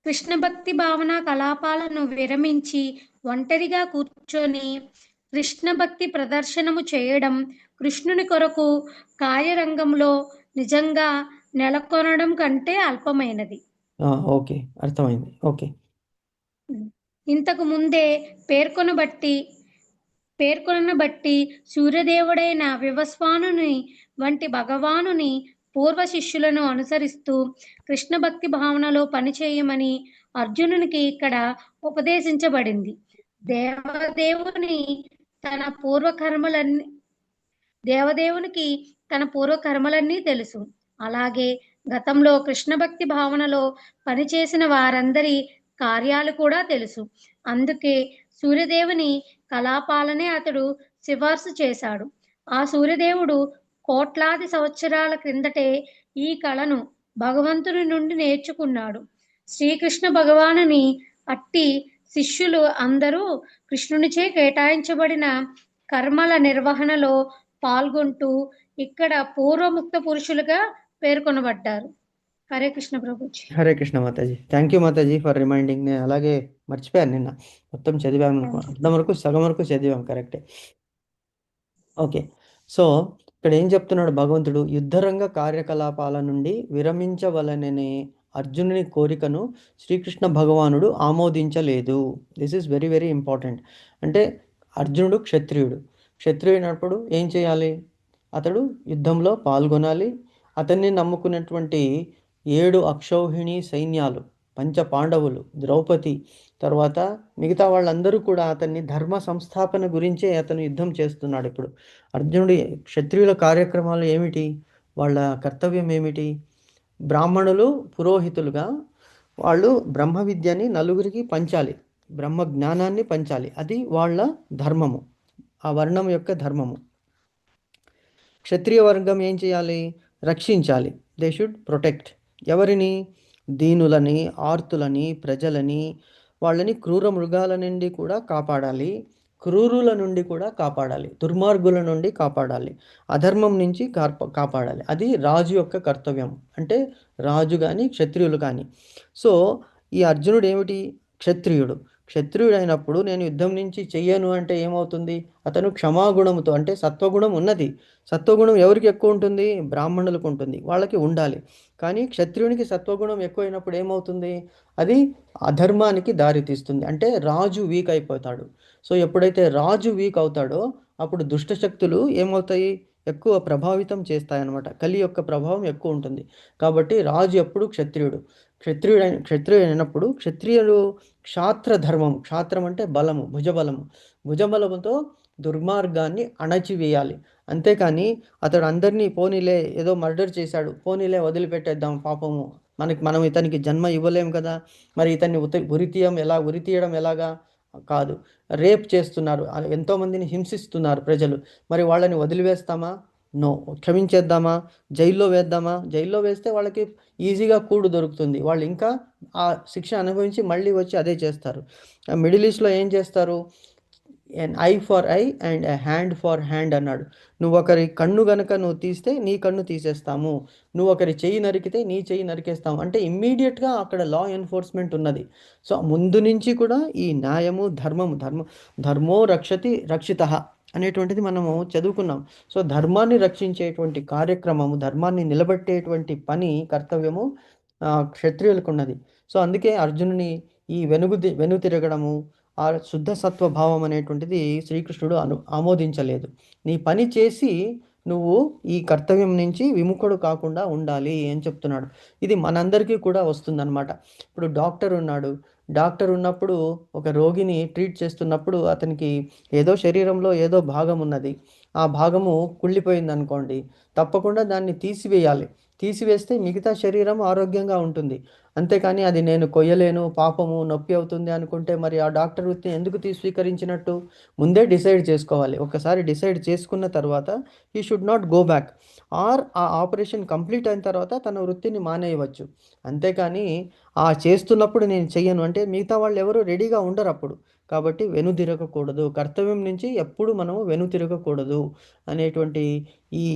కృష్ణ భక్తి భావన కలాపాలను విరమించి ఒంటరిగా కూర్చొని కృష్ణ భక్తి ప్రదర్శనము చేయడం, కృష్ణుని కొరకు కార్యరంగంలో నిజంగా నెలకొనడం కంటే అల్పమైనది. ఓకే, అర్థమైంది. ఓకే. ఇంతకు ముందే పేర్కొన బట్టి సూర్యదేవుడైన వివస్వానుని వంటి భగవానుని పూర్వ శిష్యులను అనుసరిస్తూ కృష్ణ భక్తి భావనలో పనిచేయమని అర్జునునికి ఇక్కడ ఉపదేశించబడింది. దేవదేవునికి తన పూర్వకర్మలన్నీ తెలుసు. అలాగే గతంలో కృష్ణ భక్తి భావనలో పనిచేసిన వారందరి కార్యాలు కూడా తెలుసు. అందుకే సూర్యదేవుని కలాపాలనే అతడు సిఫార్సు చేశాడు. ఆ సూర్యదేవుడు కోట్లాది సంవత్సరాల క్రిందటే ఈ కళను భగవంతుని నుండి నేర్చుకున్నాడు. శ్రీకృష్ణ భగవానుని అట్టి శిష్యులు అందరూ కృష్ణునిచే కేటాయించబడిన కర్మల నిర్వహణలో పాల్గొంటూ ఇక్కడ పూర్వముక్త పురుషులుగా పేర్కొనబడ్డారు. Hare Krishna Prabhuji. Hare Krishna Mataji. Thank you Mataji for reminding. నేను అలాగే మర్చిపోయాను, నిన్న మొత్తం చదివాము అనుకో, అర్థం వరకు సగం వరకు చదివాం, కరెక్టే. ఓకే. సో ఇక్కడ ఏం చెప్తున్నాడు భగవంతుడు? యుద్ధరంగ కార్యకలాపాల నుండి విరమించవలననే అర్జునుని కోరికను శ్రీకృష్ణ భగవానుడు ఆమోదించలేదు. This is very very important. అంటే అర్జునుడు క్షత్రియుడైనప్పుడు ఏం చేయాలి? అతడు యుద్ధంలో పాల్గొనాలి. అతన్ని నమ్ముకున్నటువంటి 7 అక్షౌహిణి సైన్యాలు, పంచ పాండవులు, ద్రౌపది, తర్వాత మిగతా వాళ్ళందరూ కూడా అతన్ని ధర్మ సంస్థాపన గురించే అతను యుద్ధం చేస్తున్నాడు. ఇప్పుడు అర్జునుడి క్షత్రియుల కార్యక్రమాలు ఏమిటి? వాళ్ళ కర్తవ్యం ఏమిటి? బ్రాహ్మణులు పురోహితులుగా వాళ్ళు బ్రహ్మ విద్యని నలుగురికి పంచాలి, బ్రహ్మ జ్ఞానాన్ని పంచాలి. అది వాళ్ళ ధర్మము, ఆ వర్ణం యొక్క ధర్మము. క్షత్రియ వర్గం ఏం చేయాలి? రక్షించాలి. They should protect. ఎవరిని? దీనులని, ఆర్తులని, ప్రజలని, వాళ్ళని క్రూర మృగాల నుండి కూడా కాపాడాలి, క్రూరుల నుండి కూడా కాపాడాలి, దుర్మార్గుల నుండి కాపాడాలి, అధర్మం నుంచి కాపాడాలి. అది రాజు యొక్క కర్తవ్యం. అంటే రాజు కానీ క్షత్రియులు కానీ. సో ఈ అర్జునుడు ఏమిటి? క్షత్రియుడైనప్పుడు నేను యుద్ధం నుంచి చెయ్యను అంటే ఏమవుతుంది? అతను క్షమాగుణముతో, అంటే సత్వగుణం ఉన్నది. సత్వగుణం ఎవరికి ఎక్కువ ఉంటుంది? బ్రాహ్మణులకు ఉంటుంది, వాళ్ళకి ఉండాలి. కానీ క్షత్రియునికి సత్వగుణం ఎక్కువైనప్పుడు ఏమవుతుంది? అది అధర్మానికి దారితీస్తుంది. అంటే రాజు వీక్ అయిపోతాడు. సో ఎప్పుడైతే రాజు వీక్ అవుతాడో అప్పుడు దుష్టశక్తులు ఏమవుతాయి? ఎక్కువ ప్రభావితం చేస్తాయన్నమాట. కలి యొక్క ప్రభావం ఎక్కువ ఉంటుంది. కాబట్టి రాజు ఎప్పుడు క్షత్రియుడైనప్పుడు క్షత్రియులు క్షాత్ర ధర్మం, క్షాత్రం అంటే బలము, భుజబలముతో దుర్మార్గాన్ని అణచివేయాలి. అంతేకాని అతడు అందరినీ పోనీలే, ఏదో మర్డర్ చేశాడు, పోనీలే వదిలిపెట్టేద్దాం, పాపము, మనం ఇతనికి జన్మ ఇవ్వలేం కదా, మరి ఇతన్ని ఉరి తీయడం ఎలాగా కాదు. రేప్ చేస్తున్నారు, ఎంతోమందిని హింసిస్తున్నారు ప్రజలు, మరి వాళ్ళని వదిలివేస్తామా? నో. క్షమించేద్దామా? జైల్లో వేద్దామా? జైల్లో వేస్తే వాళ్ళకి ఈజీగా కూడు దొరుకుతుంది, వాళ్ళు ఇంకా ఆ శిక్ష అనుభవించి మళ్ళీ వచ్చి అదే చేస్తారు. మిడిల్ ఈస్ట్లో ఏం చేస్తారు? An eye for eye and a hand for hand అన్నాడు. నువ్వు ఒకరి కన్ను గనక నువ్వు తీస్తే నీ కన్ను తీసేస్తాము, నువ్వు ఒకరి చెయ్యి నరికితే నీ చెయ్యి నరికేస్తాము. అంటే ఇమ్మీడియట్గా అక్కడ లా ఎన్ఫోర్స్మెంట్ ఉన్నది. సో ముందు నుంచి కూడా ఈ న్యాయము, ధర్మో రక్షతి రక్షితః అనేటువంటిది మనము చదువుకున్నాం. సో ధర్మాన్ని రక్షించేటువంటి కార్యక్రమము, ధర్మాన్ని నిలబెట్టేటువంటి పని, కర్తవ్యము క్షత్రియులకు ఉన్నది. సో అందుకే అర్జునుని ఈ వెనుతిరగడము, ఆ శుద్ధ సత్వ భావం అనేటువంటిది శ్రీకృష్ణుడు ఆమోదించలేదు. నీ పని చేసి నువ్వు ఈ కర్తవ్యం నుంచి విముఖుడు కాకుండా ఉండాలి అని చెప్తున్నాడు. ఇది మనందరికీ కూడా వస్తుందన్నమాట. ఇప్పుడు డాక్టర్ ఉన్నాడు, డాక్టర్ ఉన్నప్పుడు ఒక రోగిని ట్రీట్ చేస్తున్నప్పుడు అతనికి ఏదో శరీరంలో ఏదో భాగం ఉన్నది, ఆ భాగము కుళ్ళిపోయింది అనుకోండి, తప్పకుండా దాన్ని తీసివేయాలి. తీసివేస్తే మిగతా శరీరం ఆరోగ్యంగా ఉంటుంది. అంతేకాని అది నేను కొయ్యలేను, పాపము, నొప్పి అవుతుంది అనుకుంటే మరి ఆ డాక్టర్ వృత్తిని ఎందుకు స్వీకరించినట్టు? ముందే డిసైడ్ చేసుకోవాలి. ఒకసారి డిసైడ్ చేసుకున్న తర్వాత he should not go back, or ఆ ఆపరేషన్ కంప్లీట్ అయిన తర్వాత తన వృత్తిని మానేయవచ్చు. అంతేకాని ఆ చేస్తున్నప్పుడు నేను చెయ్యను అంటే మిగతా వాళ్ళు ఎవరు రెడీగా ఉండరు అప్పుడు. కాబట్టి వెనుదిరగకూడదు, కర్తవ్యం నుంచి ఎప్పుడు మనము వెనుతిరగకూడదు అనేటువంటి ఈ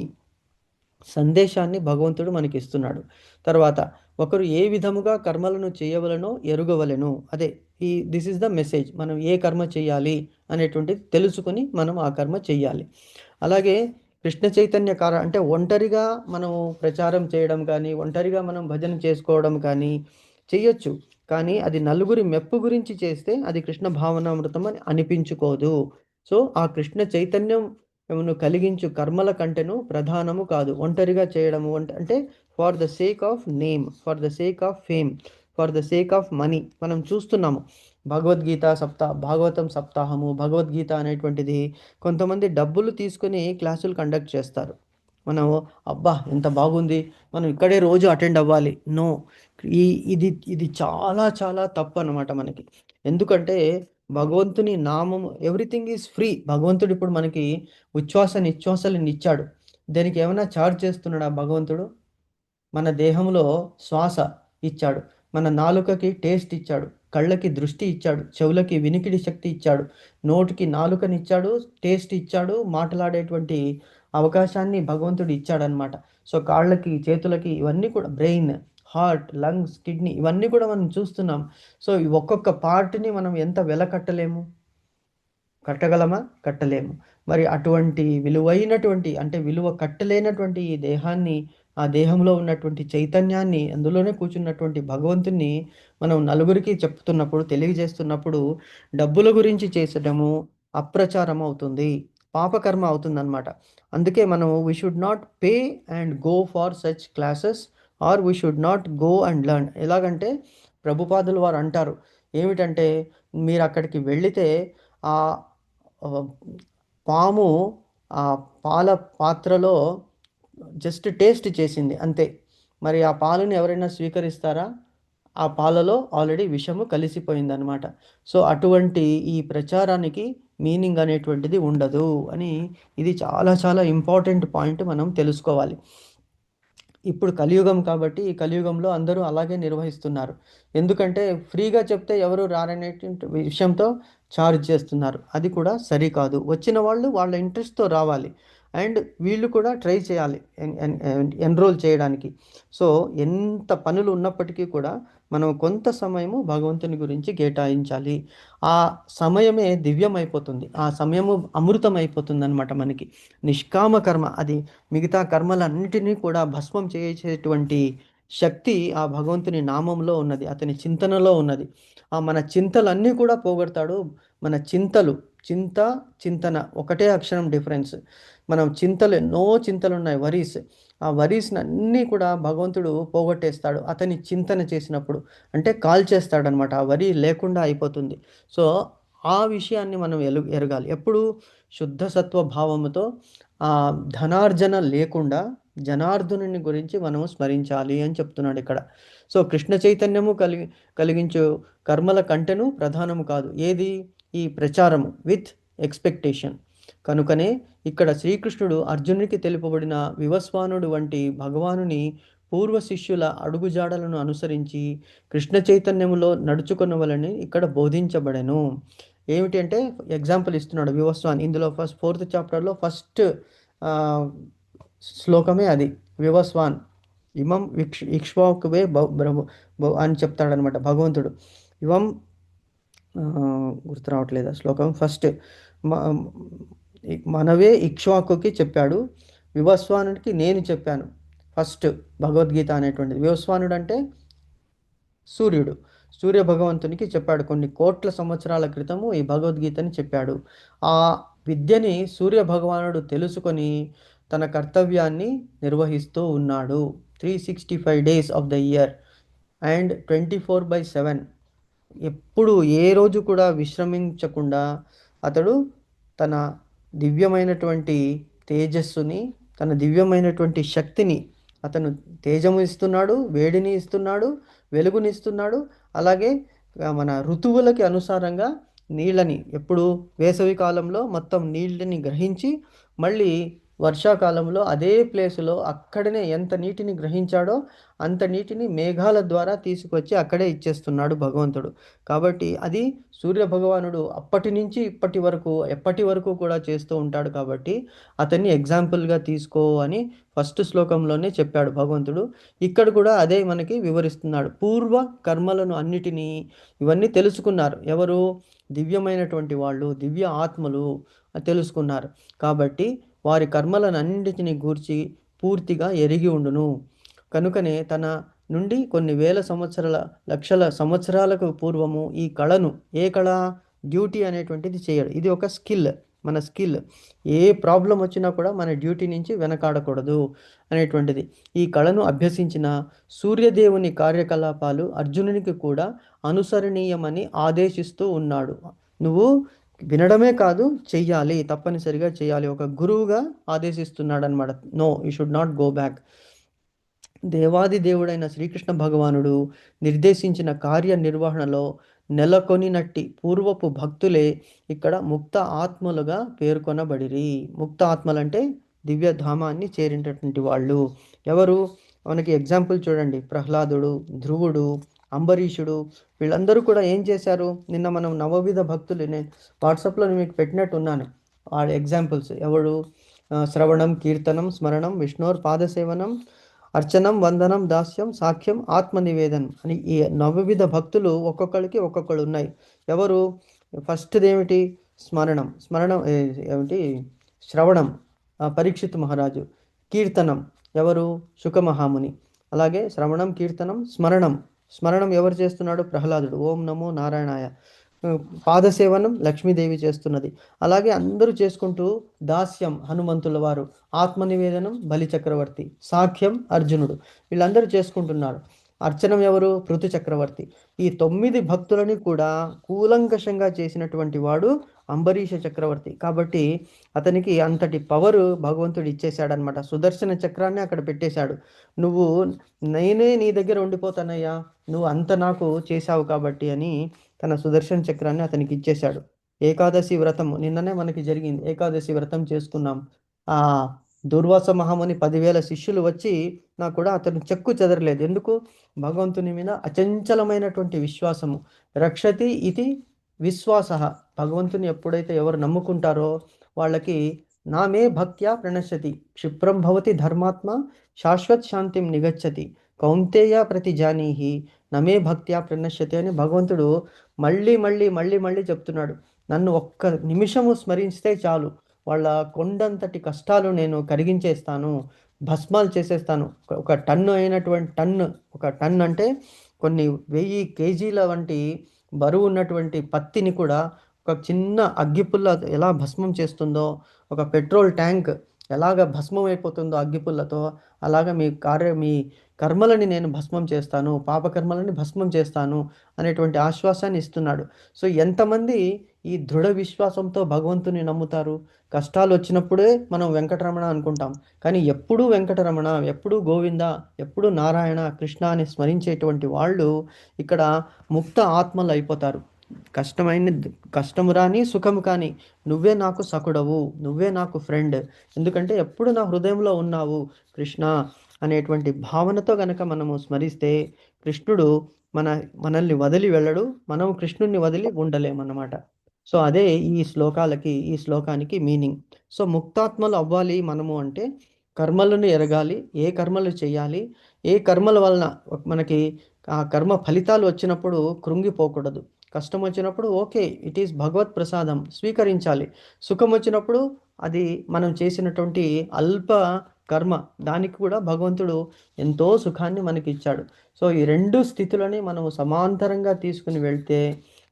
సందేశాన్ని భగవంతుడు మనకి ఇస్తున్నాడు. తర్వాత ఒకరు ఏ విధముగా కర్మలను చేయవలనో ఎరుగవలెను, అదే దిస్ ఇస్ ద మెసేజ్. మనం ఏ కర్మ చేయాలి అనేటువంటిది తెలుసుకొని మనం ఆ కర్మ చెయ్యాలి. అలాగే కృష్ణ చైతన్య అంటే ఒంటరిగా మనం ప్రచారం చేయడం కానీ, ఒంటరిగా మనం భజన చేసుకోవడం కానీ చెయ్యొచ్చు. కానీ అది నలుగురి మెప్పు గురించి చేస్తే అది కృష్ణ భావనామృతం అని అనిపించుకోదు. సో ఆ కృష్ణ చైతన్యం కలిగించు కర్మల కంటేను ప్రధానము కాదు ఒంటరిగా చేయడము. అంటే for the sake of name, for the sake of fame, for the sake of money. మనం చూస్తున్నాము భాగవతం సప్తాహము, భగవద్గీత అనేటువంటిది కొంతమంది డబ్బులు తీసుకొని క్లాసులు కండక్ట్ చేస్తారు. మనం అబ్బా ఎంత బాగుంది, మనం ఇక్కడే రోజు అటెండ్ అవ్వాలి. నో, ఇది చాలా చాలా తప్పు అన్నమాట మనకి. ఎందుకంటే భగవంతుని నామము, ఎవ్రీథింగ్ ఈజ్ ఫ్రీ. భగవంతుడు ఇప్పుడు మనకి ఉచ్ఛ్వాస నిశ్వాసాలను ఇచ్చాడు, దానికి ఏమైనా ఛార్జ్ చేస్తున్నాడా భగవంతుడు? మన దేహంలో శ్వాస ఇచ్చాడు, మన నాలుకకి టేస్ట్ ఇచ్చాడు, కళ్ళకి దృష్టి ఇచ్చాడు, చెవులకి వినికిడి శక్తి ఇచ్చాడు, నోటికి నాలుకనిచ్చాడు, టేస్ట్ ఇచ్చాడు, మాట్లాడేటువంటి అవకాశాన్ని భగవంతుడు ఇచ్చాడనమాట. సో కాళ్ళకి, చేతులకి, ఇవన్నీ కూడా బ్రెయిన్, హార్ట్, లంగ్స్, కిడ్నీ, ఇవన్నీ కూడా మనం చూస్తున్నాం. సో ఒక్కొక్క పార్ట్ని మనం ఎంత వెల కట్టలేము? కట్టగలమా? కట్టలేము. మరి అటువంటి విలువైనటువంటి, అంటే విలువ కట్టలేనటువంటి ఈ దేహాన్ని, ఆ దేహంలో ఉన్నటువంటి చైతన్యాన్ని, అందులోనే కూర్చున్నటువంటి భగవంతుని మనం నలుగురికి చెప్తున్నప్పుడు, తెలియజేస్తున్నప్పుడు డబ్బుల గురించి చేసడము అప్రచారం అవుతుంది, పాపకర్మ అవుతుందన్నమాట. అందుకే మనం we should not pay and go for such classes, or we should not go and learn. ఎలాగంటే ప్రభుపాదులు వారు అంటారు ఏమిటంటే, మీరు అక్కడికి వెళితే ఆ పాము ఆ పాల పాత్రలో జస్ట్ టేస్ట్ చేసింది అంతే, మరి ఆ పాలను ఎవరైనా స్వీకరిస్తారా? ఆ పాలలో ఆల్రెడీ విషము కలిసిపోయిందనమాట. సో అటువంటి ఈ ప్రచారానికి మీనింగ్ అనేటువంటిది ఉండదు అని, ఇది చాలా చాలా ఇంపార్టెంట్ పాయింట్ మనం తెలుసుకోవాలి. ఇప్పుడు కలియుగం కాబట్టి ఈ కలియుగంలో అందరూ అలాగే నిర్వహిస్తున్నారు. ఎందుకంటే ఫ్రీగా చెప్తే ఎవరు రారనేటువంటి విషయంతో ఛార్జ్ చేస్తున్నారు. అది కూడా సరికాదు. వచ్చిన వాళ్ళు వాళ్ళ ఇంట్రెస్ట్తో రావాలి, అండ్ వీళ్ళు కూడా ట్రై చేయాలి ఎన్రోల్ చేయడానికి. సో ఎంత పనులు ఉన్నప్పటికీ కూడా మనం కొంత సమయము భగవంతుని గురించి కేటాయించాలి. ఆ సమయమే దివ్యం అయిపోతుంది, ఆ సమయము అమృతం అయిపోతుంది అనమాట మనకి. నిష్కామ కర్మ, అది మిగతా కర్మలన్నిటినీ కూడా భస్మం చేసేటువంటి శక్తి ఆ భగవంతుని నామంలో ఉన్నది, అతని చింతనలో ఉన్నది. ఆ మన చింతలన్నీ కూడా పోగొడతాడు. మన చింతన ఒకటే అక్షరం డిఫరెన్స్. మనం చింతలు, ఎన్నో చింతలు ఉన్నాయి, వరీస్. ఆ వరీస్ని అన్నీ కూడా భగవంతుడు పోగొట్టేస్తాడు అతని చింతన చేసినప్పుడు. అంటే కాల్ చేస్తాడనమాట, ఆ వరి లేకుండా అయిపోతుంది. సో ఆ విషయాన్ని మనం ఎరగాలి. ఎప్పుడు శుద్ధ సత్వ భావముతో ధనార్జన లేకుండా జనార్దుని గురించి మనము స్మరించాలి అని చెప్తున్నాడు ఇక్కడ. సో కృష్ణ చైతన్యము కలిగించు కర్మల కంటెను ప్రధానము కాదు. ఏది? ఈ ప్రచారము విత్ ఎక్స్పెక్టేషన్. కనుకనే ఇక్కడ శ్రీకృష్ణుడు అర్జునుడికి తెలుపబడిన వివస్వానుడు వంటి భగవానుని పూర్వ శిష్యుల అడుగుజాడలను అనుసరించి కృష్ణ చైతన్యములో నడుచుకునవలని ఇక్కడ బోధించబడెను. ఏమిటి అంటే ఎగ్జాంపుల్ ఇస్తున్నాడు వివస్వాన్. ఇందులో ఫోర్త్ చాప్టర్లో ఫస్ట్ శ్లోకమే అది, వివస్వాన్ ఇమం ఇక్ష్వాకువే అని చెప్తాడనమాట భగవంతుడు. ఇవం గుర్తు రావట్లేదు శ్లోకం. ఫస్ట్ మనవే ఇక్ష్వాకుకి చెప్పాడు, వివస్వానుడికి నేను చెప్పాను. ఫస్ట్ భగవద్గీత అనేటువంటిది. వివస్వానుడు అంటే సూర్యుడు, సూర్య భగవంతునికి చెప్పాడు. కొన్ని కోట్ల సంవత్సరాల క్రితము ఈ భగవద్గీతని చెప్పాడు. ఆ విద్యని సూర్య భగవానుడు తెలుసుకొని తన కర్తవ్యాన్ని నిర్వహిస్తూ ఉన్నాడు. 365 days of the year and 24/7. ఎప్పుడు ఏ రోజు కూడా విశ్రమించకుండా అతడు తన దివ్యమైనటువంటి తేజస్సుని, తన దివ్యమైనటువంటి శక్తిని, అతను తేజము ఇస్తున్నాడు, వేడిని ఇస్తున్నాడు, వెలుగుని ఇస్తున్నాడు. అలాగే మన ఋతువులకి అనుసారంగా నీళ్ళని, ఎప్పుడు వేసవి కాలంలో మొత్తం నీళ్ళని గ్రహించి మళ్ళీ వర్షాకాలంలో అదే ప్లేసులో అక్కడనే ఎంత నీటిని గ్రహించాడో అంత నీటిని మేఘాల ద్వారా తీసుకొచ్చి అక్కడే ఇచ్చేస్తున్నాడు భగవంతుడు. కాబట్టి అది సూర్య భగవానుడు అప్పటి నుంచి ఇప్పటి వరకు ఎప్పటి వరకు కూడా చేస్తూ ఉంటాడు. కాబట్టి అతన్ని ఎగ్జాంపుల్గా తీసుకో అని ఫస్ట్ శ్లోకంలోనే చెప్పాడు భగవంతుడు. ఇక్కడ కూడా అదే మనకి వివరిస్తున్నాడు. పూర్వ కర్మలను అన్నిటినీ ఇవన్నీ తెలుసుకున్నారు ఎవరు? దివ్యమైనటువంటి వాళ్ళు, దివ్య ఆత్మలు తెలుసుకున్నారు. కాబట్టి వారి కర్మలను అన్నింటిని గూర్చి పూర్తిగా ఎరిగి ఉండును. కనుకనే తన నుండి కొన్ని వేల సంవత్సరాల లక్షల సంవత్సరాలకు పూర్వము ఈ కళను, ఏ కళ? డ్యూటీ అనేటువంటిది చేయడు. ఇది ఒక స్కిల్, మన స్కిల్. ఏ ప్రాబ్లం వచ్చినా కూడా మన డ్యూటీ నుంచి వెనకాడకూడదు అనేటువంటిది. ఈ కళను అభ్యసించిన సూర్యదేవుని కార్యకలాపాలు అర్జునునికి కూడా అనుసరణీయమని ఆదేశిస్తూ ఉన్నాడు. నువ్వు వినడమే కాదు, చెయ్యాలి, తప్పనిసరిగా చేయాలి. ఒక గురువుగా ఆదేశిస్తున్నాడు అనమాట. No, you should not go back. దేవాది దేవుడైన శ్రీకృష్ణ భగవానుడు నిర్దేశించిన కార్యనిర్వహణలో నెలకొనినట్టి పూర్వపు భక్తులే ఇక్కడ ముక్త ఆత్మలుగా పేర్కొనబడిరి. ముక్త ఆత్మలంటే దివ్యధామాన్ని చేరినటువంటి వాళ్ళు. ఎవరు? మనకి ఎగ్జాంపుల్ చూడండి, ప్రహ్లాదుడు, ధ్రువుడు, అంబరీషుడు, వీళ్ళందరూ కూడా ఏం చేశారు? నిన్న మనం నవవిధ భక్తులు నేను వాట్సాప్లో మీకు పెట్టినట్టు ఉన్నాను. వాళ్ళ ఎగ్జాంపుల్స్ ఎవడు? శ్రవణం, కీర్తనం, స్మరణం, విష్ణోర్ పాదసేవనం, అర్చనం, వందనం, దాస్యం, సాఖ్యం, ఆత్మనివేదనం అని ఈ నవవిధ భక్తులు ఒక్కొక్కరికి ఒక్కొక్కరు ఉన్నాయి. ఎవరు? ఫస్ట్ది ఏమిటి? స్మరణం ఏమిటి? శ్రవణం, పరీక్షిత్ మహారాజు. కీర్తనం ఎవరు? శుకమహాముని. అలాగే శ్రవణం, కీర్తనం, స్మరణం ఎవరు చేస్తున్నాడు? ప్రహ్లాదుడు. ఓం నమో నారాయణాయ. పాదసేవనం లక్ష్మీదేవి చేస్తున్నది. అలాగే అందరూ చేసుకుంటూ దాస్యం హనుమంతుల వారు, ఆత్మనివేదనం బలి చక్రవర్తి, సాఖ్యం అర్జునుడు, వీళ్ళందరూ చేసుకుంటున్నారు. అర్చనం ఎవరు? పృథు చక్రవర్తి. ఈ 9 భక్తులని కూడా కూలంకషంగా చేసినటువంటి వాడు అంబరీష చక్రవర్తి. కాబట్టి అతనికి అంతటి పవర్ భగవంతుడు ఇచ్చేశాడనమాట. సుదర్శన చక్రాన్ని అక్కడ పెట్టేశాడు. నువ్వు నేనే నీ దగ్గర ఉండిపోతానయ్యా, నువ్వు అంత నాకు చేశావు కాబట్టి అని తన సుదర్శన చక్రాన్ని అతనికి ఇచ్చేశాడు. ఏకాదశి వ్రతం నిన్ననే మనకి జరిగింది. ఏకాదశి వ్రతం చేసుకున్నాం. ఆ దుర్వాస మహాముని 10,000 శిష్యులు వచ్చి నాకు కూడా అతను చెక్కు చెదరలేదు. ఎందుకు? భగవంతుని మీద అచంచలమైనటువంటి విశ్వాసము. రక్షతి ఇది విశ్వాస. భగవంతుని ఎప్పుడైతే ఎవరు నమ్ముకుంటారో వాళ్ళకి నామే భక్త్యా ప్రణశ్యతి, క్షిప్రం భవతి ధర్మాత్మ, శాశ్వత్ శాంతిం నిగచ్చతి, కౌంతేయ ప్రతి జానీహి, నమే భక్త్యా ప్రణశ్యతి అని భగవంతుడు మళ్ళీ మళ్ళీ మళ్ళీ మళ్ళీ చెప్తున్నాడు. నన్ను ఒక్క నిమిషము స్మరిస్తే చాలు, వాళ్ళ కొండంతటి కష్టాలు నేను కరిగించేస్తాను, భస్మాలు చేసేస్తాను. ఒక టన్ను అయినటువంటి ఒక టన్ అంటే కొన్ని 1000 kgs వంటి బరువు ఉన్నటువంటి పత్తిని కూడా ఒక చిన్న అగ్గిపుల్ల ఎలా భస్మం చేస్తుందో, ఒక పెట్రోల్ ట్యాంక్ ఎలాగ భస్మం అయిపోతుందో అగ్గిపుల్లతో, అలాగా మీ కర్మలని నేను భస్మం చేస్తాను, పాపకర్మలని భస్మం చేస్తాను అనేటువంటి ఆశ్వాసాన్ని ఇస్తున్నాడు. సో ఎంతమంది ఈ దృఢ విశ్వాసంతో భగవంతుని నమ్ముతారు? కష్టాలు వచ్చినప్పుడే మనం వెంకటరమణ అనుకుంటాం, కానీ ఎప్పుడూ వెంకటరమణ, ఎప్పుడూ గోవింద, ఎప్పుడూ నారాయణ, కృష్ణ అని స్మరించేటువంటి వాళ్ళు ఇక్కడ ముక్త ఆత్మలు అయిపోతారు. కష్టము రాని సుఖము కానీ నువ్వే నాకు సకుడవు, నువ్వే నాకు ఫ్రెండ్, ఎందుకంటే ఎప్పుడు నా హృదయంలో ఉన్నావు కృష్ణ అనేటువంటి భావనతో గనక మనము స్మరిస్తే కృష్ణుడు మనల్ని వదిలి వెళ్ళడు, మనం కృష్ణుడిని వదిలి ఉండలేమన్నమాట. సో అదే ఈ శ్లోకానికి మీనింగ్. సో ముక్తాత్మలు అవ్వాలి మనము అంటే కర్మలను ఎరగాలి, ఏ కర్మలు చేయాలి, ఏ కర్మల వలన మనకి ఆ కర్మ ఫలితాలు వచ్చినప్పుడు కృంగిపోకూడదు. కష్టం వచ్చినప్పుడు ఓకే, ఇట్ ఈస్ భగవత్ ప్రసాదం, స్వీకరించాలి. సుఖం వచ్చినప్పుడు అది మనం చేసినటువంటి అల్ప కర్మ, దానికి కూడా భగవంతుడు ఎంతో సుఖాన్ని మనకి ఇచ్చాడు. సో ఈ రెండు స్థితులని మనం సమాంతరంగా తీసుకుని వెళ్తే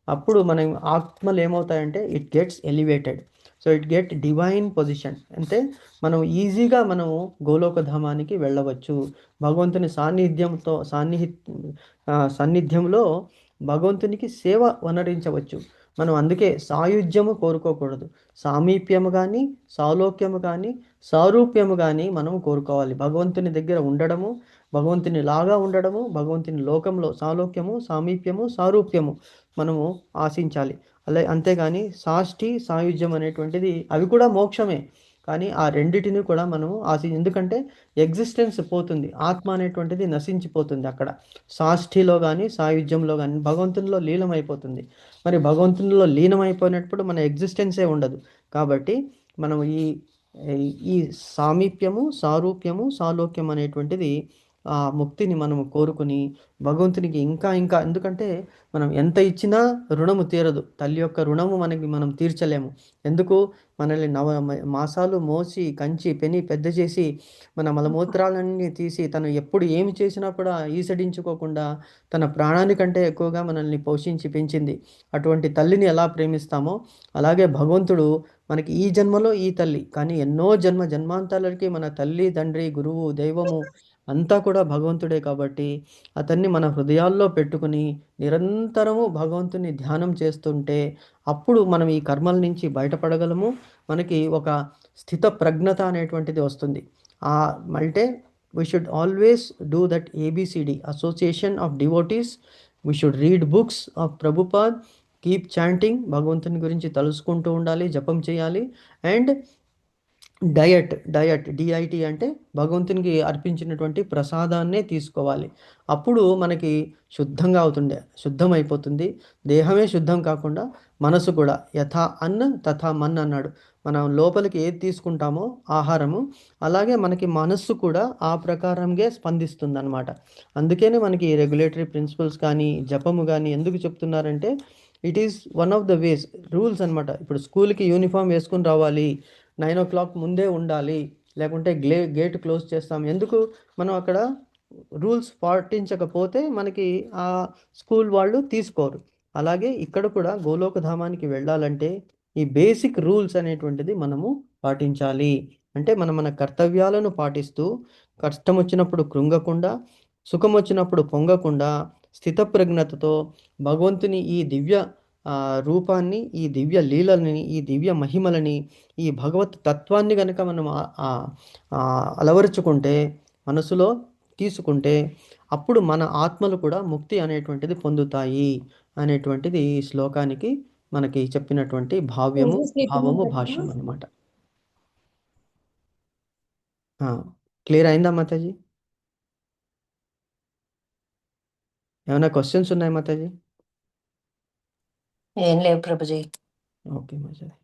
అప్పుడు మనం ఆత్మలు ఏమవుతాయంటే it gets elevated. So it get divine position, అంటే మనం ఈజీగా మనము గోలోకధామానికి వెళ్ళవచ్చు. భగవంతుని సాన్నిధ్యంలో భగవంతునికి సేవ వనరించవచ్చు. మనం అందుకే సాయుధ్యము కోరుకోకూడదు, సామీప్యము కానీ సాలోక్యము కానీ సారూప్యము కానీ మనం కోరుకోవాలి. భగవంతుని దగ్గర ఉండడము, భగవంతుని లాగా ఉండడము, భగవంతుని లోకంలో సాలోక్యము, సామీప్యము, సారూప్యము మనము ఆశించాలి. అంతేగాని సాష్టి సాయుధ్యం అనేటువంటిది అవి కూడా మోక్షమే, కానీ ఆ రెండిటిని కూడా మనము ఎందుకంటే ఎగ్జిస్టెన్స్ పోతుంది, ఆత్మ అనేటువంటిది నశించిపోతుంది అక్కడ. సాష్ఠిలో కానీ సాయుధ్యంలో కానీ భగవంతునిలో లీనమైపోతుంది. మరి భగవంతునిలో లీనమైపోయినప్పుడు మన ఎగ్జిస్టెన్సే ఉండదు. కాబట్టి మనం ఈ సామీప్యము, సారూప్యము, సాలోక్యం అనేటువంటిది ఆ ముక్తిని మనము కోరుకుని భగవంతునికి ఇంకా ఇంకా, ఎందుకంటే మనం ఎంత ఇచ్చినా రుణము తీరదు. తల్లి యొక్క రుణము మనం తీర్చలేము. ఎందుకు? మనల్ని మాసాలు మోసి కంచి పెని పెద్ద చేసి మన మలమూత్రాలన్నీ తీసి తను ఎప్పుడు ఏమి చేసినా కూడా ఈసడించుకోకుండా తన ప్రాణానికంటే ఎక్కువగా మనల్ని పోషించి పెంచింది. అటువంటి తల్లిని ఎలా ప్రేమిస్తామో అలాగే భగవంతుడు మనకి ఈ జన్మలో ఈ తల్లి, కానీ ఎన్నో జన్మాంతాలకి మన తల్లి, తండ్రి, గురువు, దైవము అంతా కూడా భగవంతుడే. కాబట్టి అతన్ని మన హృదయాల్లో పెట్టుకుని నిరంతరము భగవంతుని ధ్యానం చేస్తుంటే అప్పుడు మనం ఈ కర్మల నుంచి బయటపడగలము. మనకి ఒక స్థిత ప్రజ్ఞత అనేటువంటిది వస్తుంది. అంటే we should always do that ABCD, association of devotees. We should read books of Prabhupada, keep chanting, భగవంతుని గురించి తలుసుకుంటూ ఉండాలి, జపం చేయాలి. అండ్ డయట్ DIT అంటే భగవంతునికి అర్పించినటువంటి ప్రసాదాన్నే తీసుకోవాలి. అప్పుడు మనకి శుద్ధమైపోతుంది. దేహమే శుద్ధం కాకుండా మనసు కూడా. యథా అన్న తథా మన్ అన్నాడు. మనం లోపలికి ఏది తీసుకుంటామో ఆహారము, అలాగే మనకి మనస్సు కూడా ఆ ప్రకారంగా స్పందిస్తుంది అనమాట. అందుకనే మనకి రెగ్యులేటరీ ప్రిన్సిపల్స్ కానీ జపము కానీ ఎందుకు చెప్తున్నారంటే it is one of the ways, rules అనమాట. ఇప్పుడు స్కూల్కి యూనిఫామ్ వేసుకుని రావాలి, 9 o'clock ముందే ఉండాలి, లేకుంటే గేట్ క్లోజ్ చేస్తాం. ఎందుకు? మనం అక్కడ రూల్స్ పాటించకపోతే మనకి ఆ స్కూల్ వాళ్ళు తీసుకోరు. అలాగే ఇక్కడ కూడా గోలోకధామానికి వెళ్ళాలంటే ఈ బేసిక్ రూల్స్ అనేటువంటిది మనము పాటించాలి. అంటే మన కర్తవ్యాలను పాటిస్తూ కష్టం వచ్చినప్పుడు కృంగకుండా, సుఖం వచ్చినప్పుడు పొంగకుండా, స్థితప్రజ్ఞతతో భగవంతుని ఈ దివ్య రూపాన్ని, ఈ దివ్య లీలని, ఈ దివ్య మహిమలని, ఈ భగవత్ తత్వాన్ని కనుక మనం అలవరుచుకుంటే, మనసులో తీసుకుంటే అప్పుడు మన ఆత్మలు కూడా ముక్తి అనేటువంటిది పొందుతాయి అనేటువంటిది ఈ శ్లోకానికి మనకి చెప్పినటువంటి భావము, భాష్యం అన్నమాట. క్లియర్ అయిందా మాతాజీ? ఏమైనా క్వశ్చన్స్ ఉన్నాయి మాతాజీ? ఏం లేవు ప్రభుజీ. ఓకే మాతాజీ.